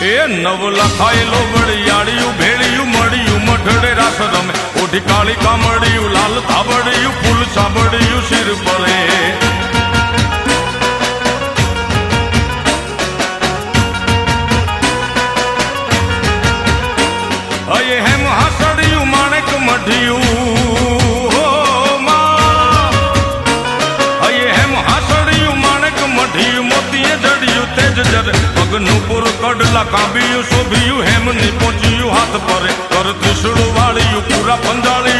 એ નવ લખાયેલો વડિયાળિયું ભેળિયું મળ્યું મઢડે રાસ રમે ઓઢી કાળી કામડિયું લાલ ધાબડિયું ફૂલ સાબડિયું શિર પરે અયે હેમ હાસડિયું માણેક મઢિયું પગનું પુર કડલા કાંબિયું શોભિયું હેમની પહોંચ્યું હાથ પરે કર ત્રિશુળ વાળિયું પૂરા પંજાળિયું